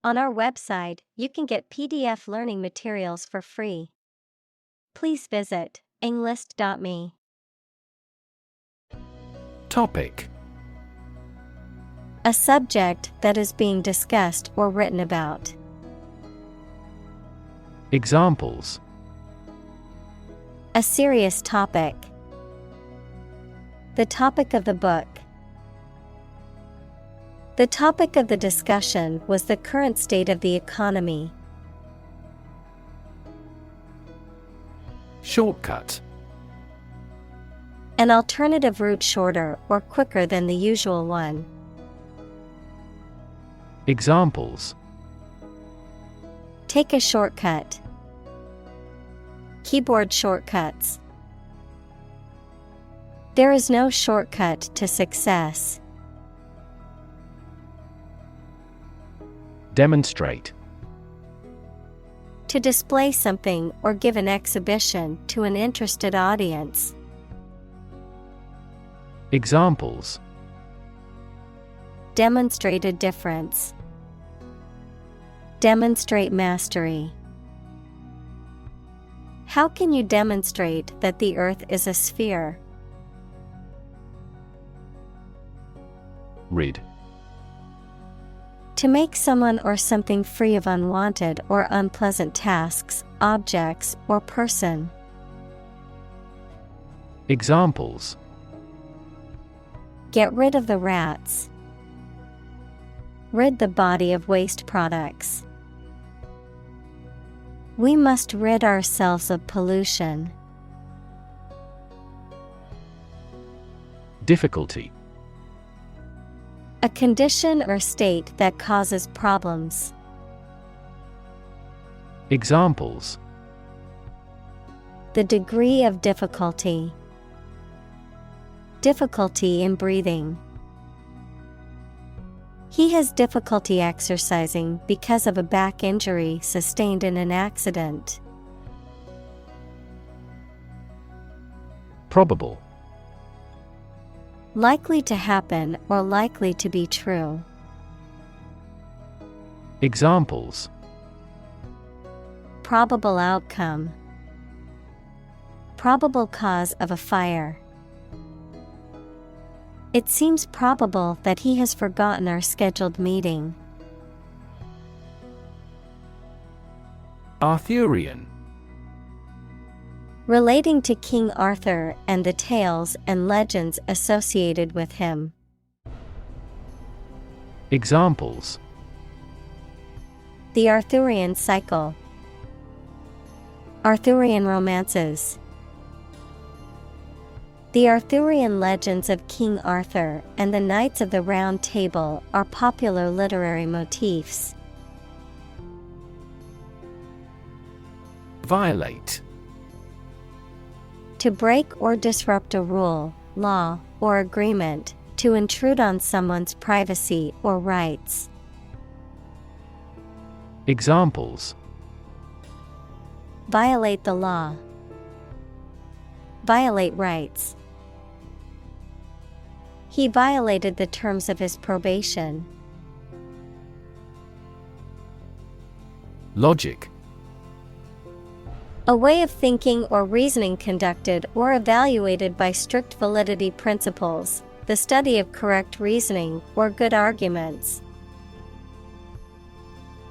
On our website, you can get PDF learning materials for free. Please visit englist.me. Topic: A subject that is being discussed or written about. Examples: A serious topic. The topic of the book. The topic of the discussion was the current state of the economy. Shortcut: An alternative route shorter or quicker than the usual one. Examples: Take a shortcut. Keyboard shortcuts. There is no shortcut to success. Demonstrate: To display something or give an exhibition to an interested audience. Examples: Demonstrate a difference. Demonstrate mastery. How can you demonstrate that the Earth is a sphere? Rid: To make someone or something free of unwanted or unpleasant tasks, objects, or person. Examples: Get rid of the rats. Rid the body of waste products. We must rid ourselves of pollution. Difficulty: A condition or state that causes problems. Examples: The degree of difficulty. Difficulty in breathing. He has difficulty exercising because of a back injury sustained in an accident. Probable: Likely to happen or likely to be true. Examples: Probable outcome. Probable cause of a fire. It seems probable that he has forgotten our scheduled meeting. Arthurian: Relating to King Arthur and the tales and legends associated with him. Examples: The Arthurian cycle. Arthurian romances. The Arthurian legends of King Arthur and the Knights of the Round Table are popular literary motifs. Violate: To break or disrupt a rule, law, or agreement, to intrude on someone's privacy or rights. Examples: Violate the law. Violate rights. He violated the terms of his probation. Logic: A way of thinking or reasoning conducted or evaluated by strict validity principles, the study of correct reasoning or good arguments.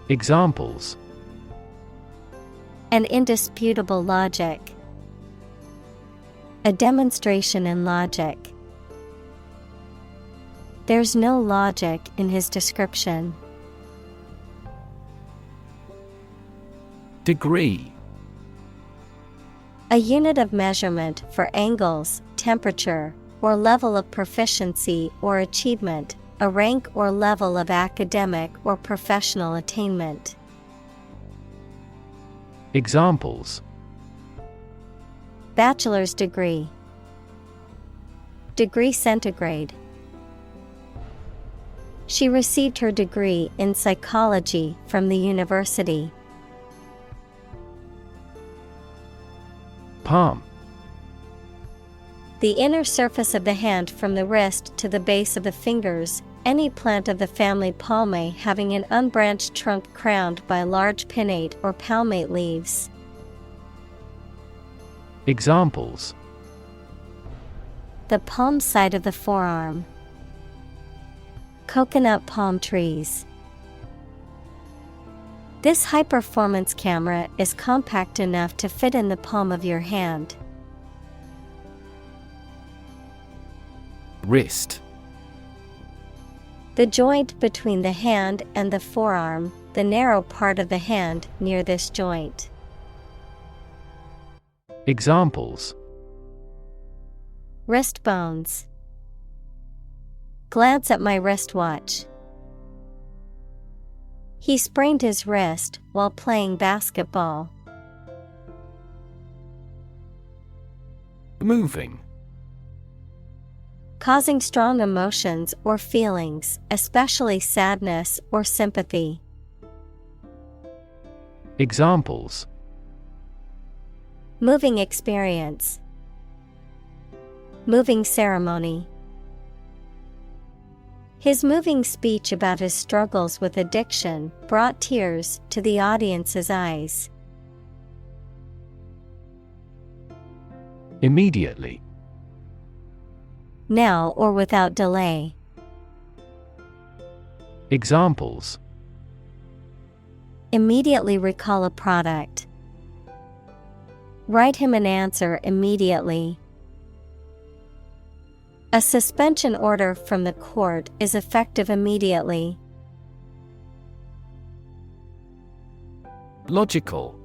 Examples: An indisputable logic. A demonstration in logic. There's no logic in his description. Degree: A unit of measurement for angles, temperature, or level of proficiency or achievement, a rank or level of academic or professional attainment. Examples: Bachelor's degree. Degree centigrade. She received her degree in psychology from the university. Palm: The inner surface of the hand from the wrist to the base of the fingers, any plant of the family Palmae having an unbranched trunk crowned by large pinnate or palmate leaves. Examples: The palm side of the forearm. Coconut palm trees. This high-performance camera is compact enough to fit in the palm of your hand. Wrist. The joint between the hand and the forearm, the narrow part of the hand near this joint. Examples: Wrist bones. Glance at my wristwatch. He sprained his wrist while playing basketball. Moving. Causing strong emotions or feelings, especially sadness or sympathy. Examples: Moving experience. Moving ceremony. His moving speech about his struggles with addiction brought tears to the audience's eyes. Immediately. Now or without delay. Examples: Immediately recall a product. Write him an answer immediately. A suspension order from the court is effective immediately. Logical.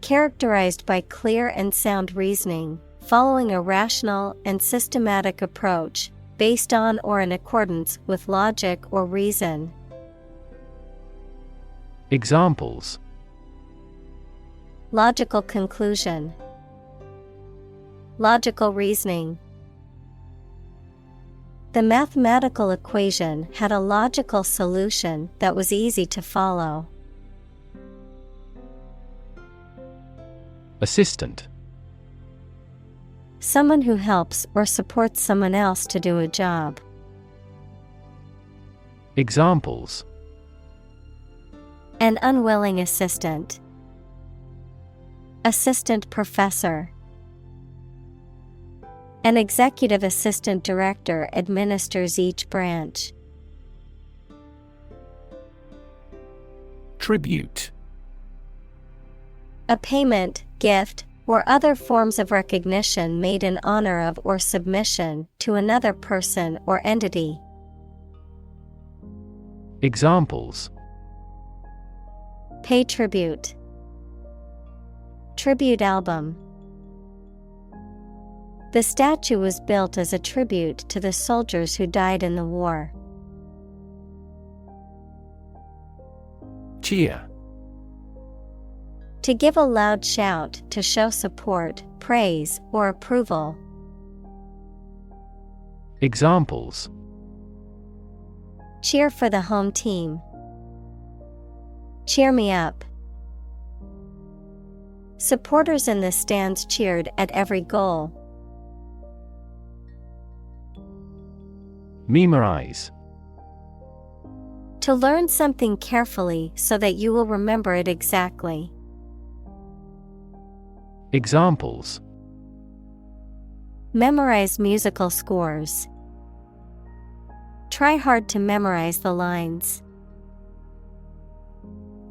Characterized by clear and sound reasoning, following a rational and systematic approach, based on or in accordance with logic or reason. Examples: Logical conclusion. Logical reasoning. The mathematical equation had a logical solution that was easy to follow. Assistant. Someone who helps or supports someone else to do a job. Examples: An unwilling assistant. Assistant professor. An executive assistant director administers each branch. Tribute. A payment, gift, or other forms of recognition made in honor of or submission to another person or entity. Examples: Pay tribute. Tribute album. The statue was built as a tribute to the soldiers who died in the war. Cheer. To give a loud shout to show support, praise, or approval. Examples: Cheer for the home team. Cheer me up. Supporters in the stands cheered at every goal. Memorize. To learn something carefully so that you will remember it exactly. Examples: Memorize musical scores. Try hard to memorize the lines.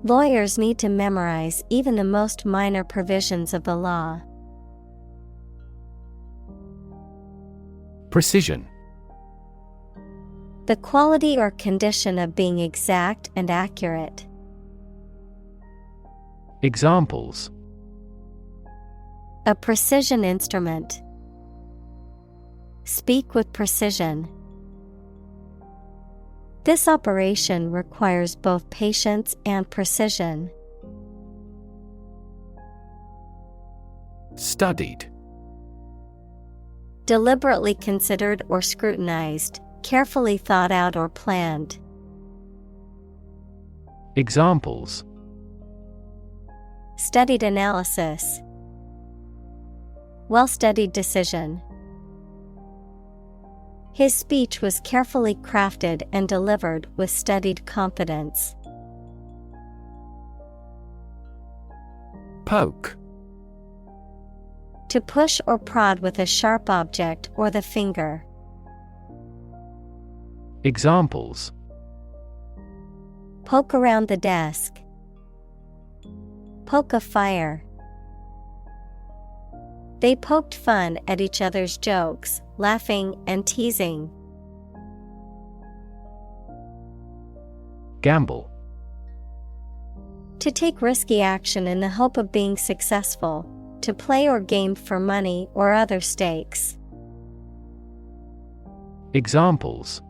Lawyers need to memorize even the most minor provisions of the law. Precision. The quality or condition of being exact and accurate. Examples: A precision instrument. Speak with precision. This operation requires both patience and precision. Studied. Deliberately considered or scrutinized, carefully thought out or planned. Examples: Studied analysis. Well-studied decision. His speech was carefully crafted and delivered with studied confidence. Poke. To push or prod with a sharp object or the finger. Examples: Poke around the desk. Poke a fire. They poked fun at each other's jokes, laughing and teasing. Gamble. To take risky action in the hope of being successful, to play or game for money or other stakes. Examples: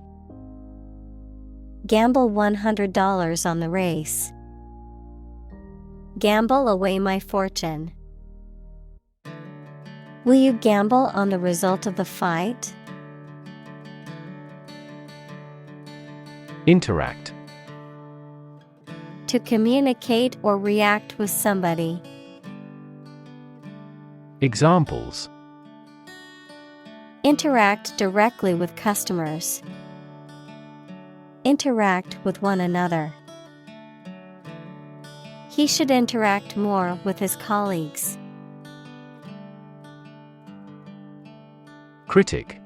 Gamble $100 on the race. Gamble away my fortune. Will you gamble on the result of the fight? Interact. To communicate or react with somebody. Examples: Interact directly with customers. Interact with one another. He should interact more with his colleagues. Critic.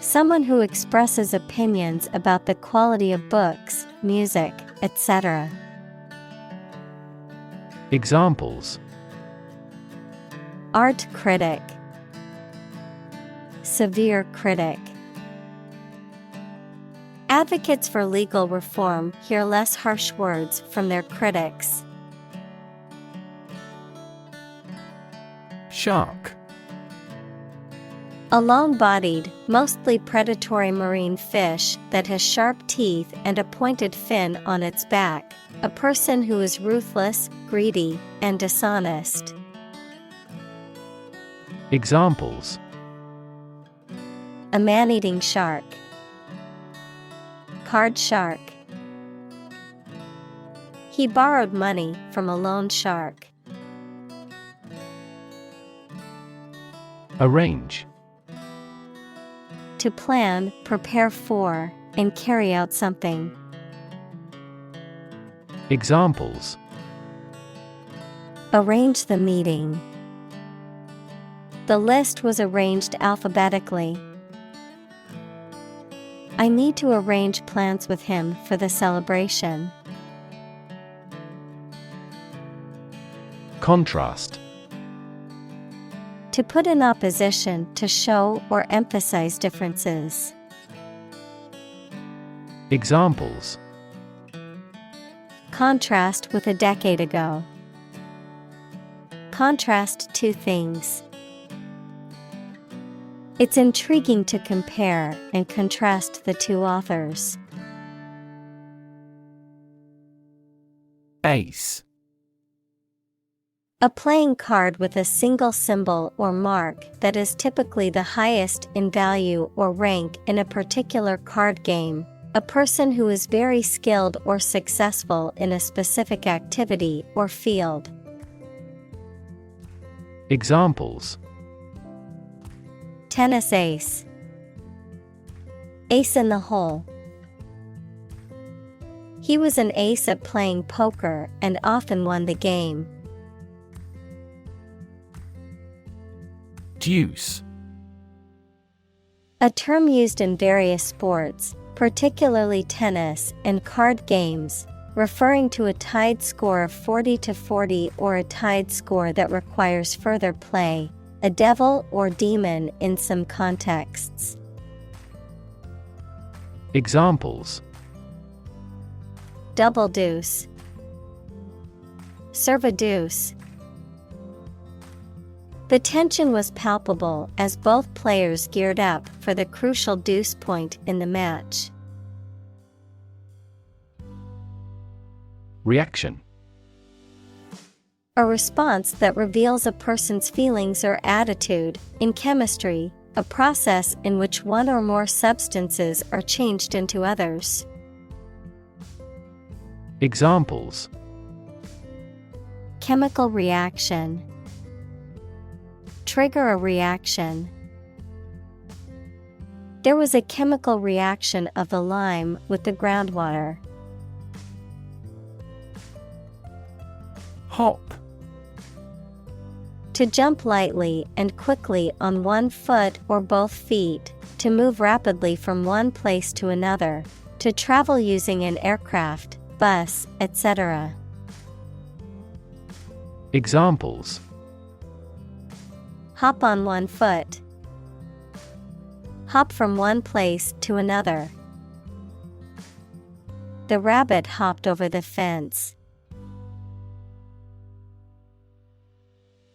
Someone who expresses opinions about the quality of books, music, etc. Examples: Art critic. Severe critic. Advocates for legal reform hear less harsh words from their critics. Shark. A long-bodied, mostly predatory marine fish that has sharp teeth and a pointed fin on its back. A person who is ruthless, greedy, and dishonest. Examples: A man-eating shark. Card shark. He borrowed money from a loan shark. Arrange. To plan, prepare for, and carry out something. Examples: Arrange the meeting. The list was arranged alphabetically. I need to arrange plans with him for the celebration. Contrast. To put in opposition to show or emphasize differences. Examples: Contrast with a decade ago. Contrast two things. It's intriguing to compare and contrast the two authors. Ace. A playing card with a single symbol or mark that is typically the highest in value or rank in a particular card game. A person who is very skilled or successful in a specific activity or field. Examples: Tennis ace. Ace in the hole. He was an ace at playing poker and often won the game. Deuce. A term used in various sports, particularly tennis and card games, referring to a tied score of 40-40 or a tied score that requires further play, a devil or demon in some contexts. Examples: Double deuce. Serve a deuce. The tension was palpable as both players geared up for the crucial deuce point in the match. Reaction. A response that reveals a person's feelings or attitude. In chemistry, a process in which one or more substances are changed into others. Examples: Chemical reaction. Trigger a reaction. There was a chemical reaction of the lime with the groundwater. Hop. To jump lightly and quickly on one foot or both feet, to move rapidly from one place to another, to travel using an aircraft, bus, etc. Examples: Hop on one foot. Hop from one place to another. The rabbit hopped over the fence.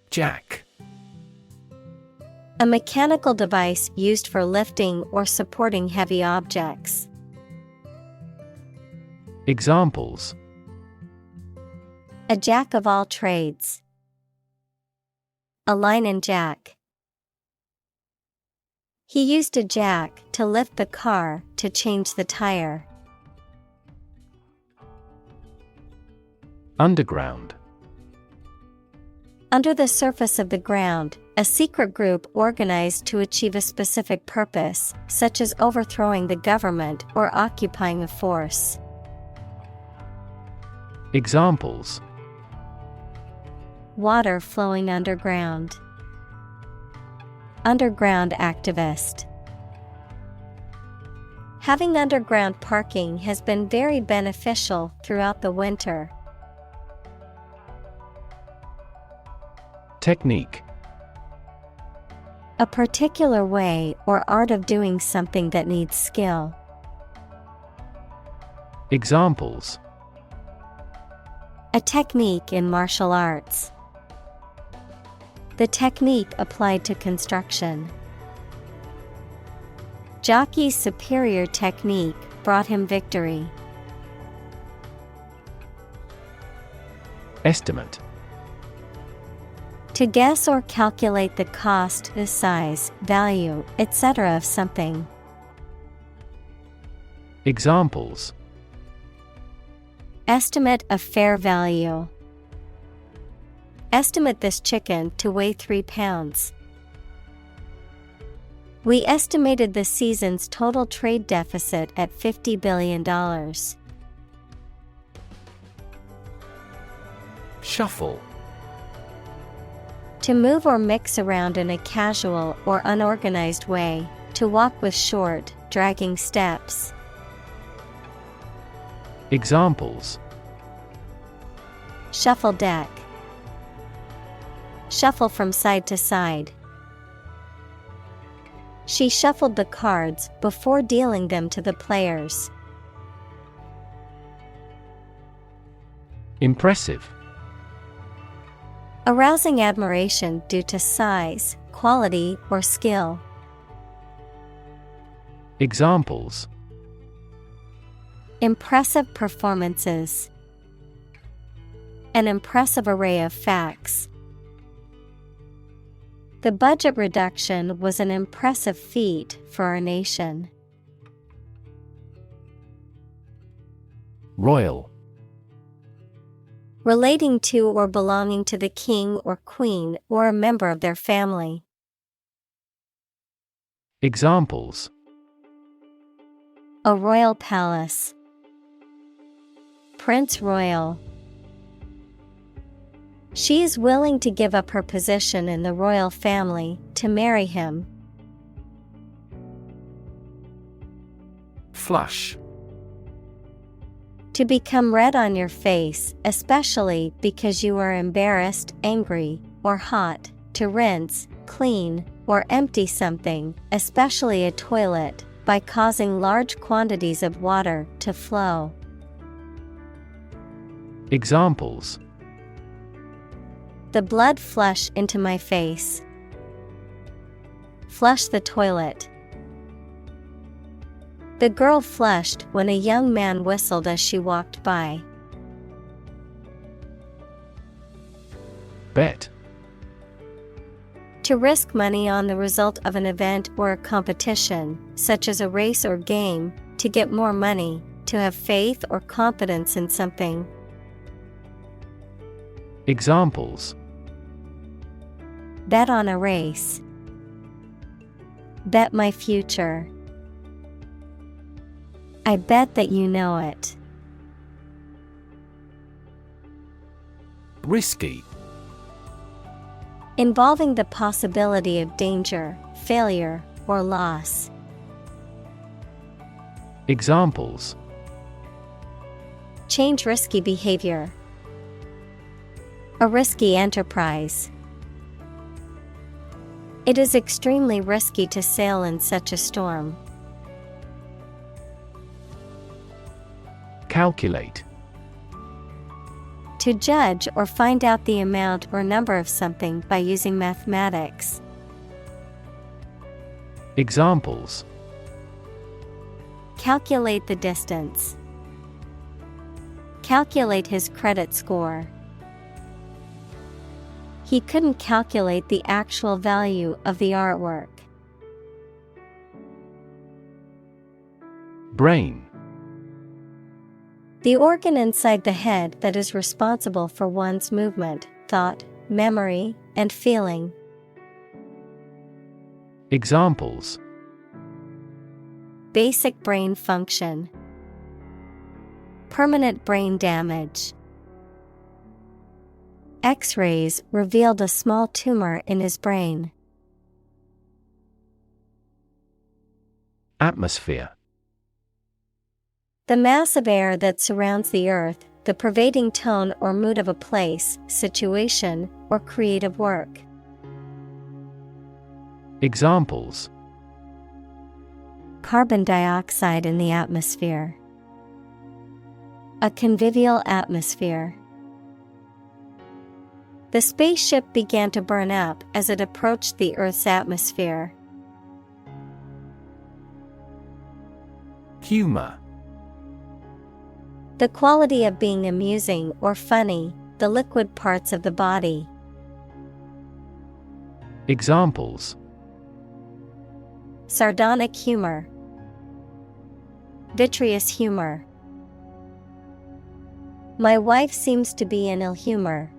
Jack. A mechanical device used for lifting or supporting heavy objects. Examples: A jack of all trades. A line and jack. He used a jack to lift the car to change the tire. Underground. Under the surface of the ground, a secret group organized to achieve a specific purpose, such as overthrowing the government or occupying a force. Examples: Water flowing underground. Underground activist. Having underground parking has been very beneficial throughout the winter. Technique. A particular way or art of doing something that needs skill. Examples: A technique in martial arts. The technique applied to construction. Jockey's superior technique brought him victory. Estimate. To guess or calculate the cost, the size, value, etc. of something. Examples: Estimate of fair value. Estimate this chicken to weigh 3 pounds. We estimated the season's total trade deficit at $50 billion. Shuffle. To move or mix around in a casual or unorganized way, to walk with short, dragging steps. Examples: Shuffle deck. Shuffle from side to side. She shuffled the cards before dealing them to the players. Impressive. Arousing admiration due to size, quality, or skill. Examples: Impressive performances. An impressive array of facts. The budget reduction was an impressive feat for our nation. Royal. Relating to or belonging to the king or queen or a member of their family. Examples: A royal palace. Prince Royal. She is willing to give up her position in the royal family to marry him. Flush. To become red on your face, especially because you are embarrassed, angry, or hot. To rinse, clean, or empty something, especially a toilet, by causing large quantities of water to flow. Examples: The blood flush into my face. Flush the toilet. The girl flushed when a young man whistled as she walked by. Bet. To risk money on the result of an event or a competition, such as a race or game, to get more money, to have faith or confidence in something. Examples: Bet on a race. Bet my future. I bet that you know it. Risky. Involving the possibility of danger, failure, or loss. Examples: Change risky behavior. A risky enterprise. It is extremely risky to sail in such a storm. Calculate. To judge or find out the amount or number of something by using mathematics. Examples: Calculate the distance. Calculate his credit score. He couldn't calculate the actual value of the artwork. Brain. The organ inside the head that is responsible for one's movement, thought, memory, and feeling. Examples: Basic brain function. Permanent brain damage. X-rays revealed a small tumor in his brain. Atmosphere. The mass of air that surrounds the earth, the pervading tone or mood of a place, situation, or creative work. Examples: Carbon dioxide in the atmosphere. A convivial atmosphere. The spaceship began to burn up as it approached the Earth's atmosphere. Humor. The quality of being amusing or funny, the liquid parts of the body. Examples: Sardonic humor. Vitreous humor. My wife seems to be in ill humor.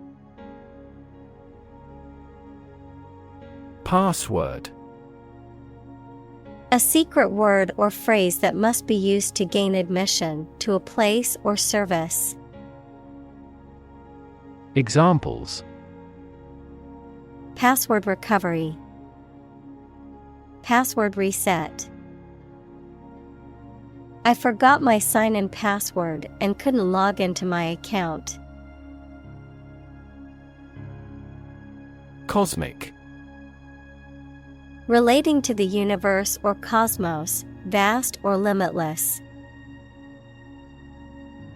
Password. A secret word or phrase that must be used to gain admission to a place or service. Examples: Password recovery. Password reset. I forgot my sign-in password and couldn't log into my account. Cosmic. Relating to the universe or cosmos, vast or limitless.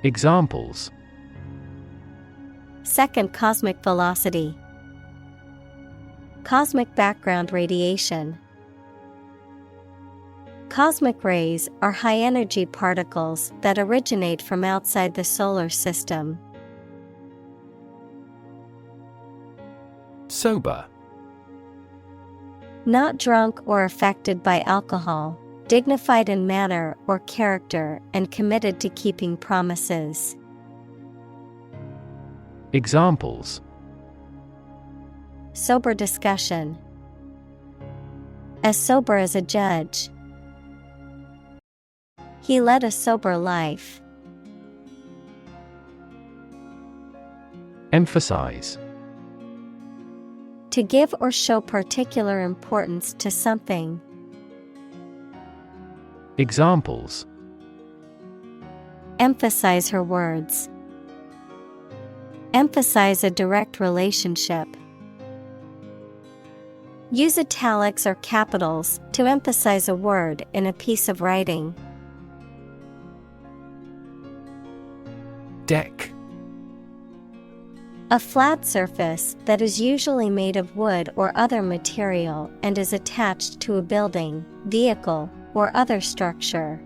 Examples: Second cosmic velocity. Cosmic background radiation. Cosmic rays are high-energy particles that originate from outside the solar system. Sober. Not drunk or affected by alcohol, dignified in manner or character and committed to keeping promises. Examples: Sober discussion. As sober as a judge. He led a sober life. Emphasize. To give or show particular importance to something. Examples: Emphasize her words. Emphasize a direct relationship. Use italics or capitals to emphasize a word in a piece of writing. Deck. A flat surface that is usually made of wood or other material and is attached to a building, vehicle, or other structure.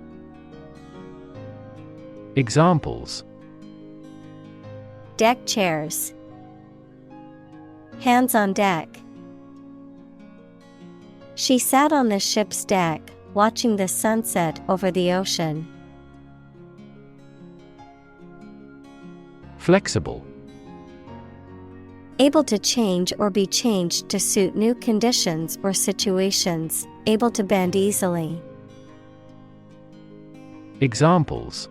Examples: Deck chairs. Hands on deck. She sat on the ship's deck, watching the sunset over the ocean. Flexible. Able to change or be changed to suit new conditions or situations, able to bend easily. Examples: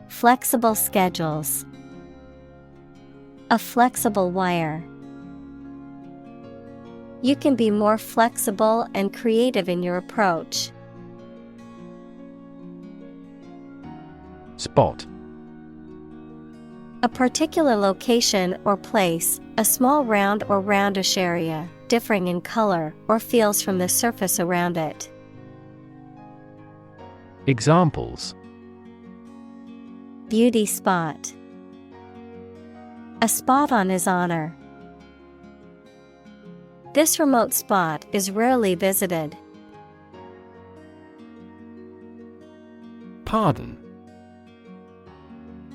flexible schedules, a flexible wire. You can be more flexible and creative in your approach. Spot: A particular location or place, a small round or roundish area, differing in color or feels from the surface around it. Examples: beauty spot, a spot on his honor. This remote spot is rarely visited. Pardon: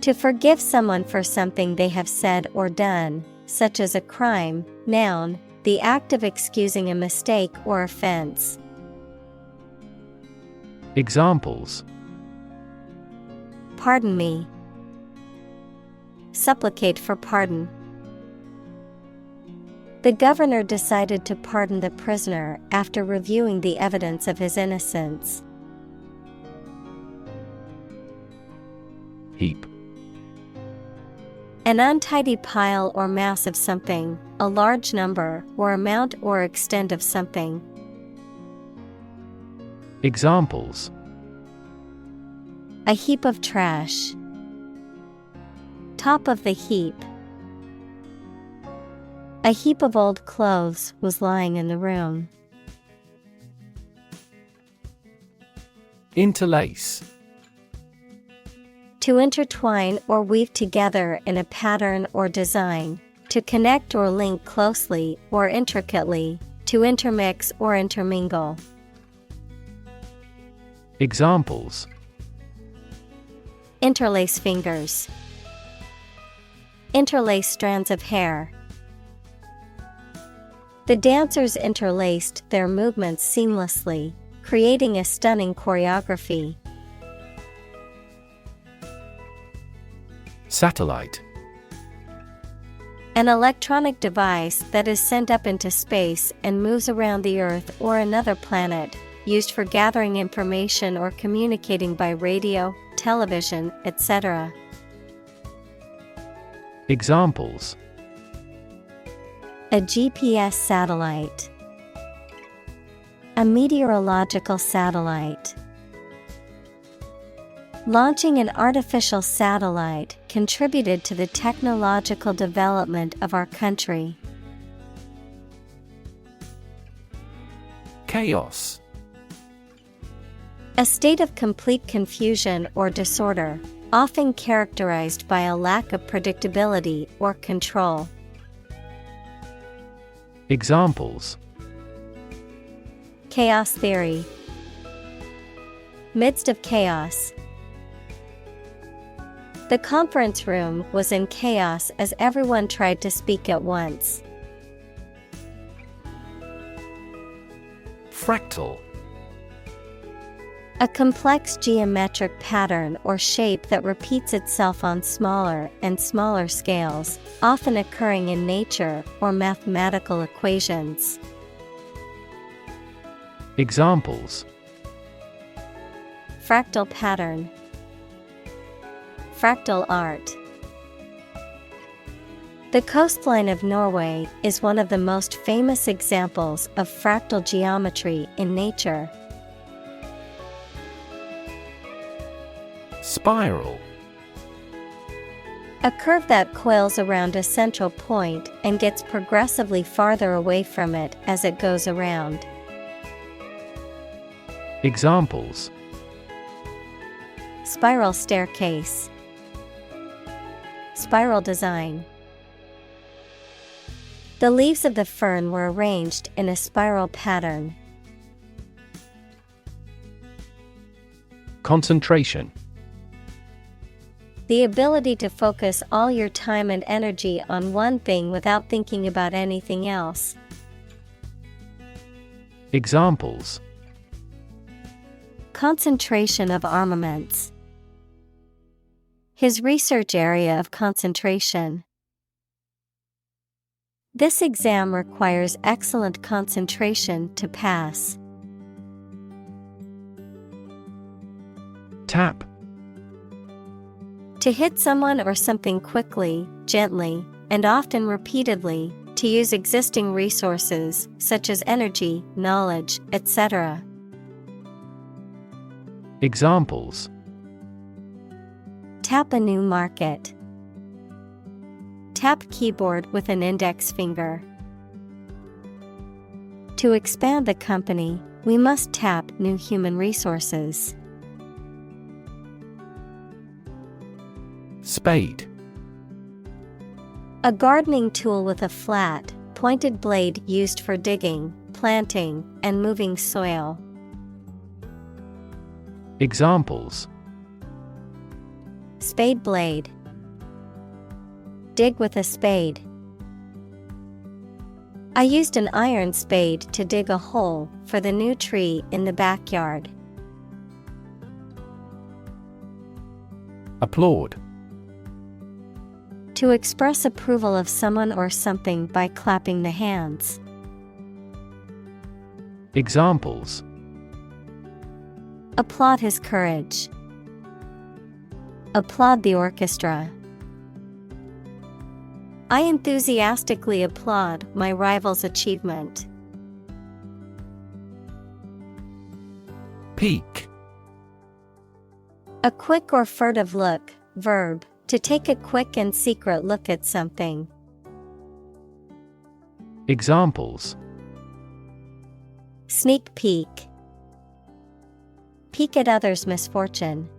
To forgive someone for something they have said or done, such as a crime. Noun, the act of excusing a mistake or offense. Examples: pardon me, supplicate for pardon. The governor decided to pardon the prisoner after reviewing the evidence of his innocence. Heap: An untidy pile or mass of something, a large number or amount or extent of something. Examples: a heap of trash, top of the heap. A heap of old clothes was lying in the room. Interlace: To intertwine or weave together in a pattern or design, to connect or link closely or intricately, to intermix or intermingle. Examples: interlace fingers, interlace strands of hair. The dancers interlaced their movements seamlessly, creating a stunning choreography. Satellite: An electronic device that is sent up into space and moves around the Earth or another planet, used for gathering information or communicating by radio, television, etc. Examples: a GPS satellite, a meteorological satellite. Launching an artificial satellite contributed to the technological development of our country. Chaos: A state of complete confusion or disorder, often characterized by a lack of predictability or control. Examples: chaos theory, midst of chaos. The conference room was in chaos as everyone tried to speak at once. Fractal: A complex geometric pattern or shape that repeats itself on smaller and smaller scales, often occurring in nature or mathematical equations. Examples: fractal pattern, fractal art. The coastline of Norway is one of the most famous examples of fractal geometry in nature. Spiral: A curve that coils around a central point and gets progressively farther away from it as it goes around. Examples: spiral staircase, spiral design. The leaves of the fern were arranged in a spiral pattern. Concentration: The ability to focus all your time and energy on one thing without thinking about anything else. Examples: concentration of armaments. His research area of concentration. This exam requires excellent concentration to pass. Tap. To hit someone or something quickly, gently, and often repeatedly, to use existing resources, such as energy, knowledge, etc. Examples: Tap a new market. Tap keyboard with an index finger. To expand the company, we must tap new human resources. Spade. A gardening tool with a flat, pointed blade used for digging, planting, and moving soil. Examples: Spade blade. Dig with a spade. I used an iron spade to dig a hole for the new tree in the backyard. Applaud. To express approval of someone or something by clapping the hands. Examples: Applaud his courage. Applaud the orchestra. I enthusiastically applaud my rival's achievement. Peek. A quick or furtive look, verb, to take a quick and secret look at something. Examples: Sneak peek. Peek at others' misfortune.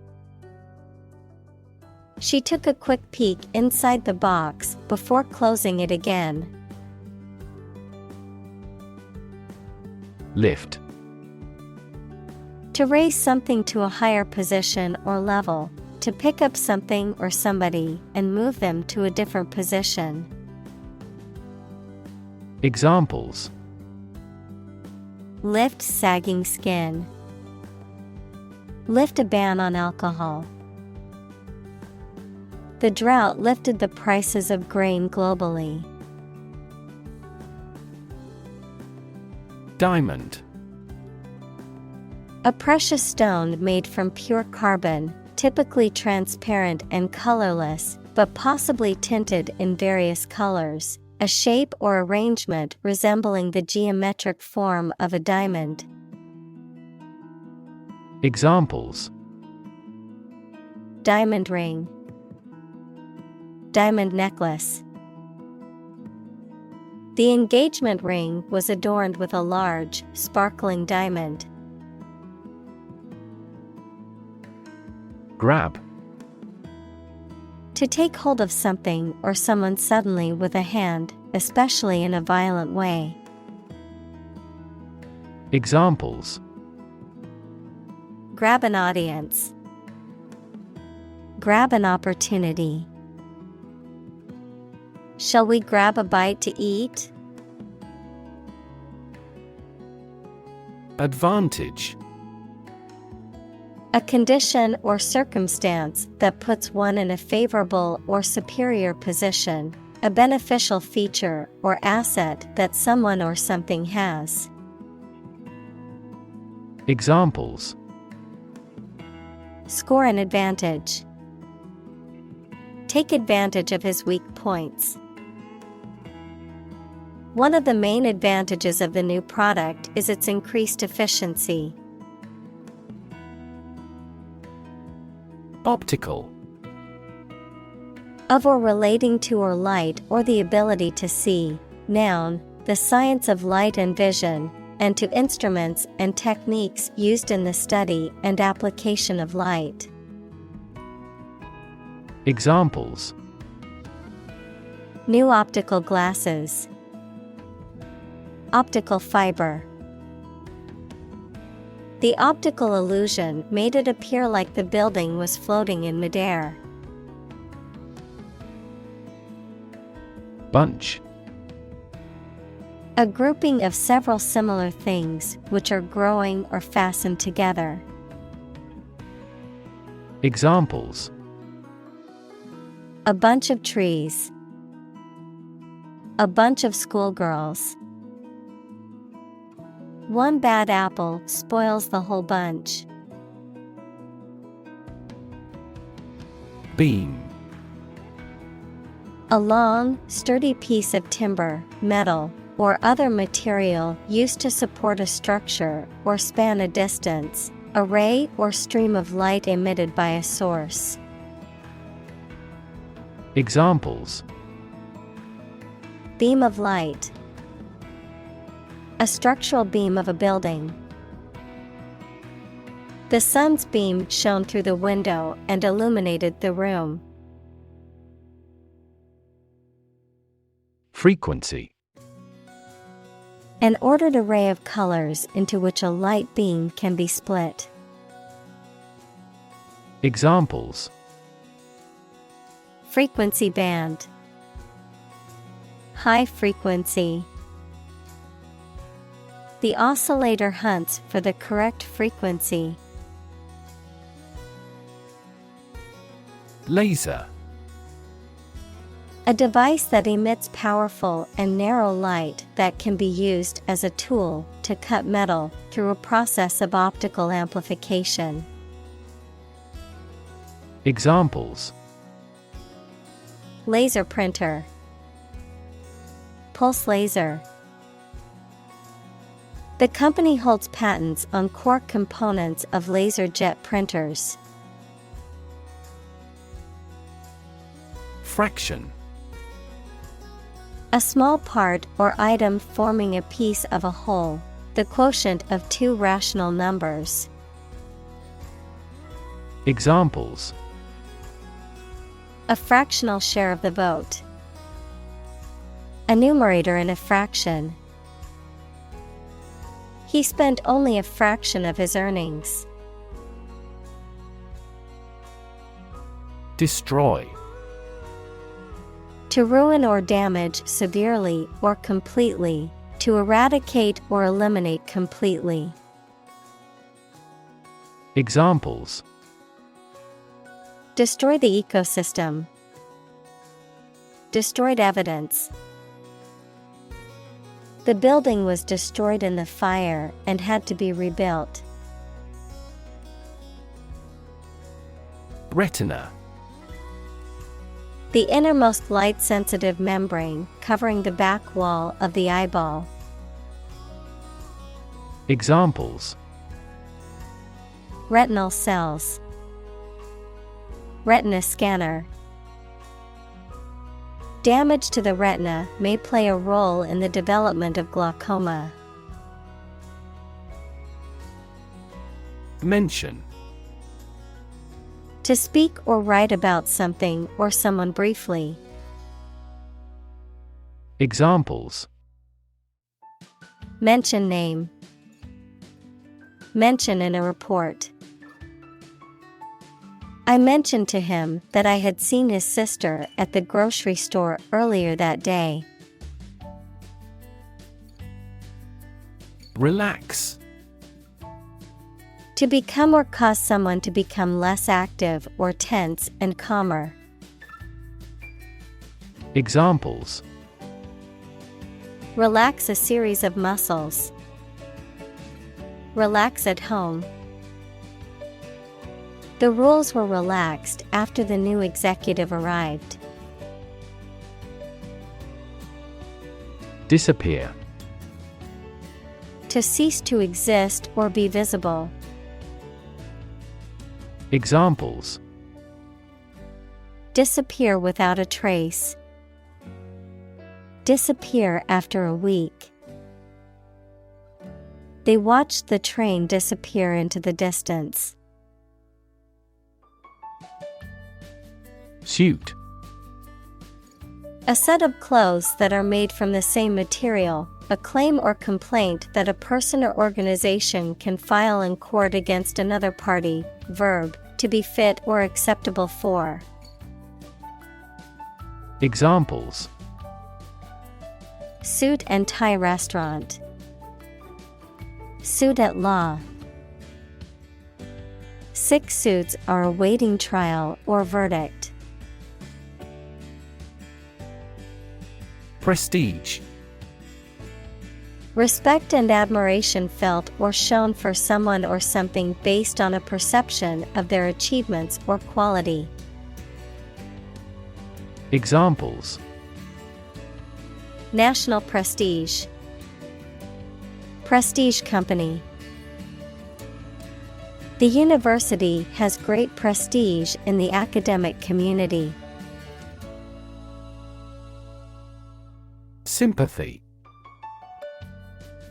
She took a quick peek inside the box before closing it again. Lift. To raise something to a higher position or level, to pick up something or somebody and move them to a different position. Examples: Lift sagging skin. Lift a ban on alcohol. The drought lifted the prices of grain globally. Diamond. A precious stone made from pure carbon, typically transparent and colorless, but possibly tinted in various colors, a shape or arrangement resembling the geometric form of a diamond. Examples: Diamond ring. Diamond necklace. The engagement ring was adorned with a large, sparkling diamond. Grab. To take hold of something or someone suddenly with a hand, especially in a violent way. Examples: Grab an audience. Grab an opportunity. Shall we grab a bite to eat? Advantage. A condition or circumstance that puts one in a favorable or superior position, a beneficial feature or asset that someone or something has. Examples: Score an advantage. Take advantage of his weak points. One of the main advantages of the new product is its increased efficiency. Optical. Of or relating to or light or the ability to see. Noun, the science of light and vision, and to instruments and techniques used in the study and application of light. Examples: New optical glasses. Optical fiber. The optical illusion made it appear like the building was floating in midair. Bunch. A grouping of several similar things which are growing or fastened together. Examples: A bunch of trees. A bunch of schoolgirls. One bad apple spoils the whole bunch. Beam. A long, sturdy piece of timber, metal, or other material used to support a structure or span a distance, a ray or stream of light emitted by a source. Examples: Beam of light. A structural beam of a building. The sun's beam shone through the window and illuminated the room. Frequency. An ordered array of colors into which a light beam can be split. Examples: Frequency band. High frequency. The oscillator hunts for the correct frequency. Laser. A device that emits powerful and narrow light that can be used as a tool to cut metal through a process of optical amplification. Examples: Laser printer. Pulse laser. The company holds patents on core components of laser jet printers. Fraction. A small part or item forming a piece of a whole, the quotient of two rational numbers. Examples: A fractional share of the vote. A numerator in a fraction. He spent only a fraction of his earnings. Destroy. To ruin or damage severely or completely, to eradicate or eliminate completely. Examples: Destroy the ecosystem. Destroyed evidence. The building was destroyed in the fire and had to be rebuilt. Retina. The innermost light-sensitive membrane covering the back wall of the eyeball. Examples: Retinal cells. Retina scanner. Damage to the retina may play a role in the development of glaucoma. Mention. To speak or write about something or someone briefly. Examples: Mention name. Mention in a report. I mentioned to him that I had seen his sister at the grocery store earlier that day. Relax. To become or cause someone to become less active or tense and calmer. Examples: Relax a series of muscles. Relax at home. The rules were relaxed after the new executive arrived. Disappear. To cease to exist or be visible. Examples: Disappear without a trace. Disappear after a week. They watched the train disappear into the distance. Suit. A set of clothes that are made from the same material, a claim or complaint that a person or organization can file in court against another party. Verb, to be fit or acceptable for. Examples: Suit and tie restaurant. Suit at law. 6 suits are awaiting trial or verdict. Prestige. Respect and admiration felt or shown for someone or something based on a perception of their achievements or quality. Examples: national prestige, prestige company. The university has great prestige in the academic community. Sympathy.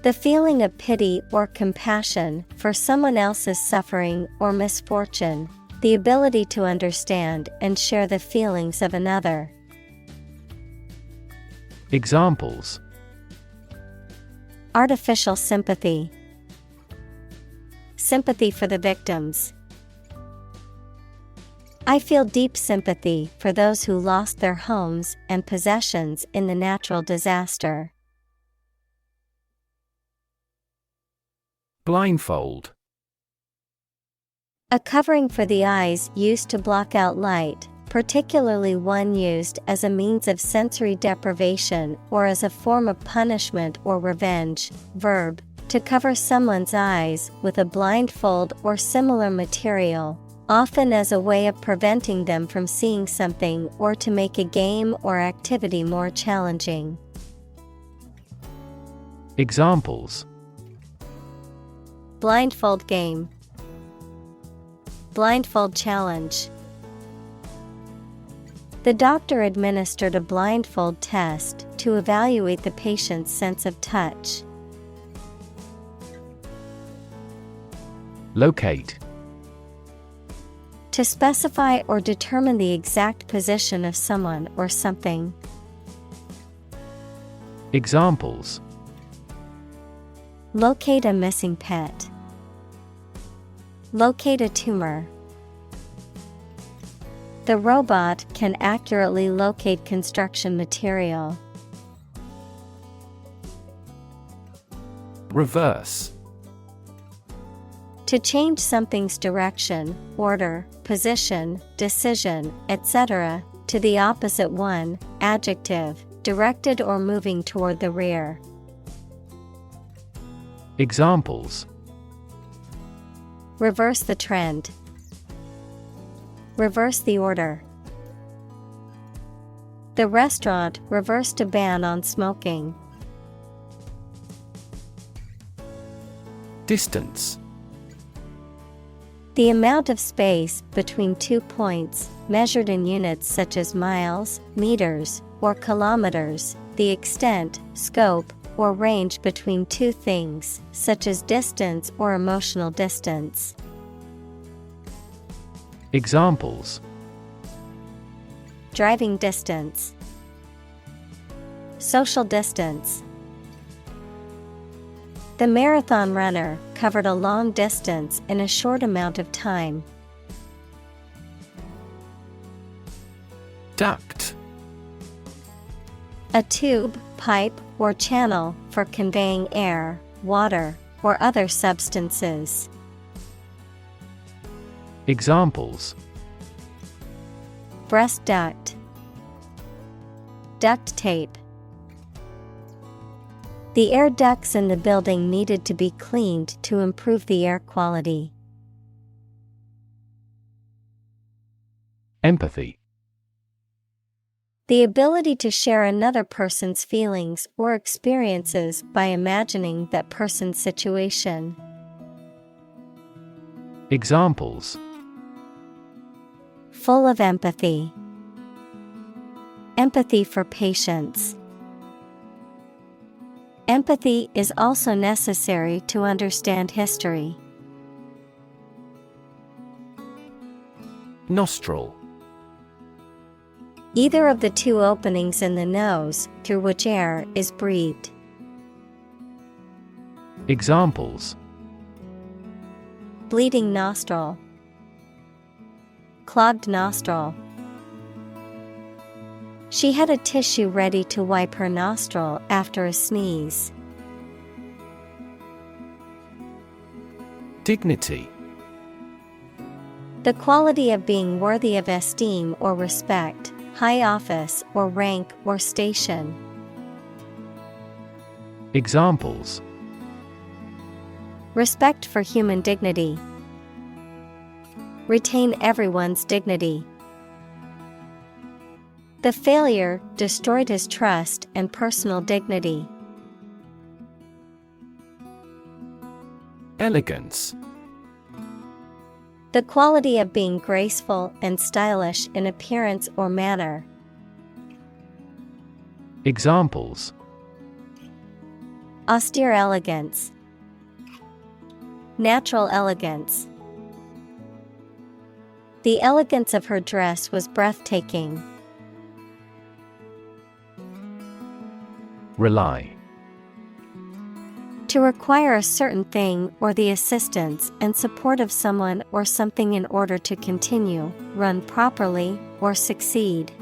The feeling of pity or compassion for someone else's suffering or misfortune, the ability to understand and share the feelings of another. Examples: artificial sympathy, sympathy for the victims. I feel deep sympathy for those who lost their homes and possessions in the natural disaster. Blindfold. A covering for the eyes used to block out light, particularly one used as a means of sensory deprivation or as a form of punishment or revenge. Verb: to cover someone's eyes with a blindfold or similar material, often as a way of preventing them from seeing something or to make a game or activity more challenging. Examples: blindfold game, blindfold challenge. The doctor administered a blindfold test to evaluate the patient's sense of touch. Locate. To specify or determine the exact position of someone or something. Examples: locate a missing pet, locate a tumor. The robot can accurately locate construction material. Reverse. To change something's direction, order, position, decision, etc., to the opposite one. Adjective: directed or moving toward the rear. Examples: reverse the trend, reverse the order. The restaurant reversed a ban on smoking. Distance. The amount of space between 2 points, measured in units such as miles, meters, or kilometers. The extent, scope, or range between two things, such as distance or emotional distance. Examples: driving distance, social distance. The marathon runner covered a long distance in a short amount of time. Duct. A tube, pipe, or channel for conveying air, water, or other substances. Examples: breast duct, duct tape. The air ducts in the building needed to be cleaned to improve the air quality. Empathy. The ability to share another person's feelings or experiences by imagining that person's situation. Examples: full of empathy, empathy for patients. Empathy is also necessary to understand history. Nostril. Either of the two openings in the nose through which air is breathed. Examples: bleeding nostril, clogged nostril. She had a tissue ready to wipe her nostril after a sneeze. Dignity. The quality of being worthy of esteem or respect, high office or rank or station. Examples: respect for human dignity. Retain everyone's dignity. The failure destroyed his trust and personal dignity. Elegance. The quality of being graceful and stylish in appearance or manner. Examples: Austere elegance. Natural elegance. The elegance of her dress was breathtaking. Rely. To require a certain thing or the assistance and support of someone or something in order to continue, run properly, or succeed.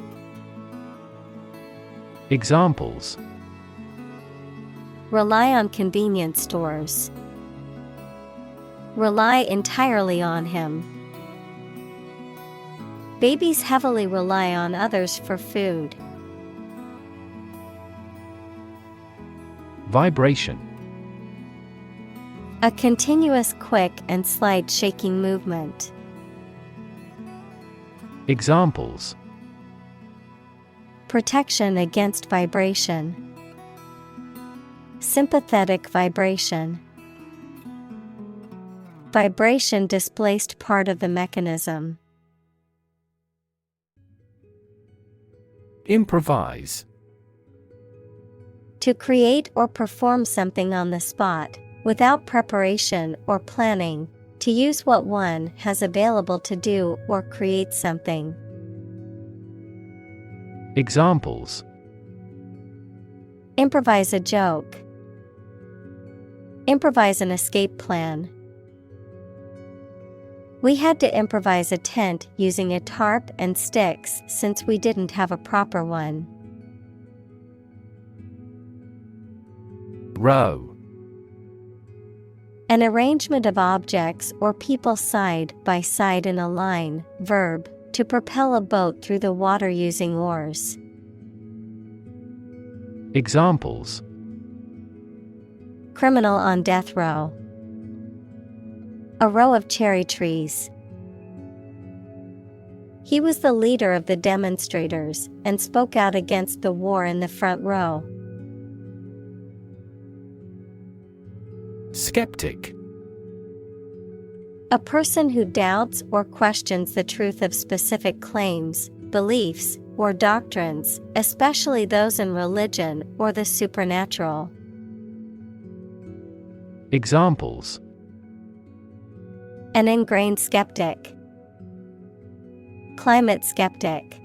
Examples: Rely on convenience stores. Rely entirely on him. Babies heavily rely on others for food. Vibration. A continuous, quick, and slight shaking movement. Examples: Protection against vibration. Sympathetic vibration. Vibration displaced part of the mechanism. Improvise. To create or perform something on the spot, without preparation or planning, to use what one has available to do or create something. Examples: Improvise a joke. Improvise an escape plan. We had to improvise a tent using a tarp and sticks since we didn't have a proper one. Row. An arrangement of objects or people side by side in a line. Verb, to propel a boat through the water using oars. Examples: Criminal on death row. A row of cherry trees. He was the leader of the demonstrators and spoke out against the war in the front row. Skeptic. A person who doubts or questions the truth of specific claims, beliefs, or doctrines, especially those in religion or the supernatural. Examples: An ingrained skeptic. Climate skeptic.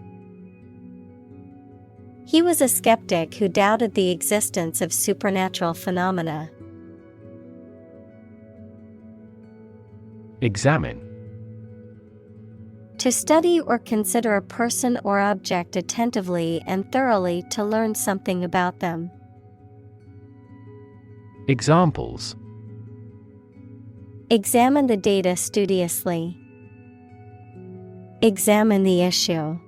He was a skeptic who doubted the existence of supernatural phenomena. Examine. To study or consider a person or object attentively and thoroughly to learn something about them. Examples: Examine the data studiously. Examine the issue.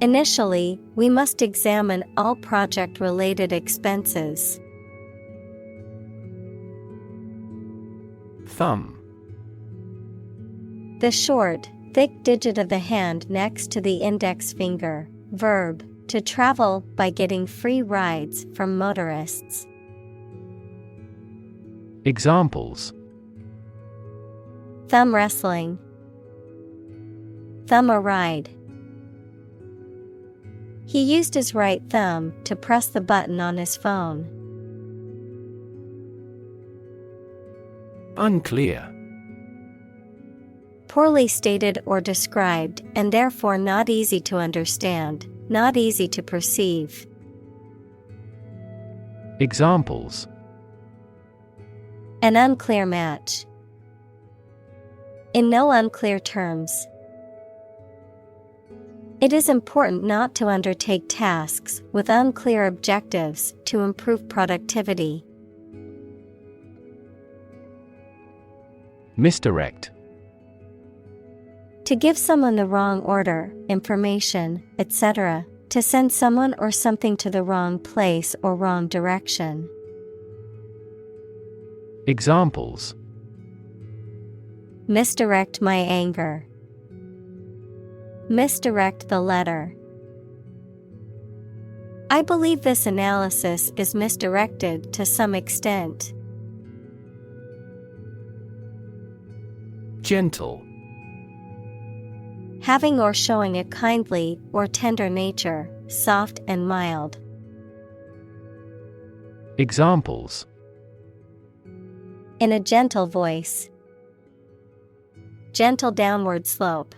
Initially, we must examine all project-related expenses. Thumb. The short, thick digit of the hand next to the index finger. Verb, to travel by getting free rides from motorists. Examples: Thumb wrestling. Thumb a ride. He used his right thumb to press the button on his phone. Unclear. Poorly stated or described, and therefore not easy to understand, not easy to perceive. Examples: An unclear match. In no unclear terms. It is important not to undertake tasks with unclear objectives to improve productivity. Misdirect. To give someone the wrong order, information, etc. To send someone or something to the wrong place or wrong direction. Examples: Misdirect my anger. Misdirect the letter. I believe this analysis is misdirected to some extent. Gentle. Having or showing a kindly or tender nature, soft and mild. Examples. In a gentle voice. Gentle downward slope.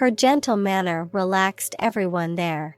Her gentle manner relaxed everyone there.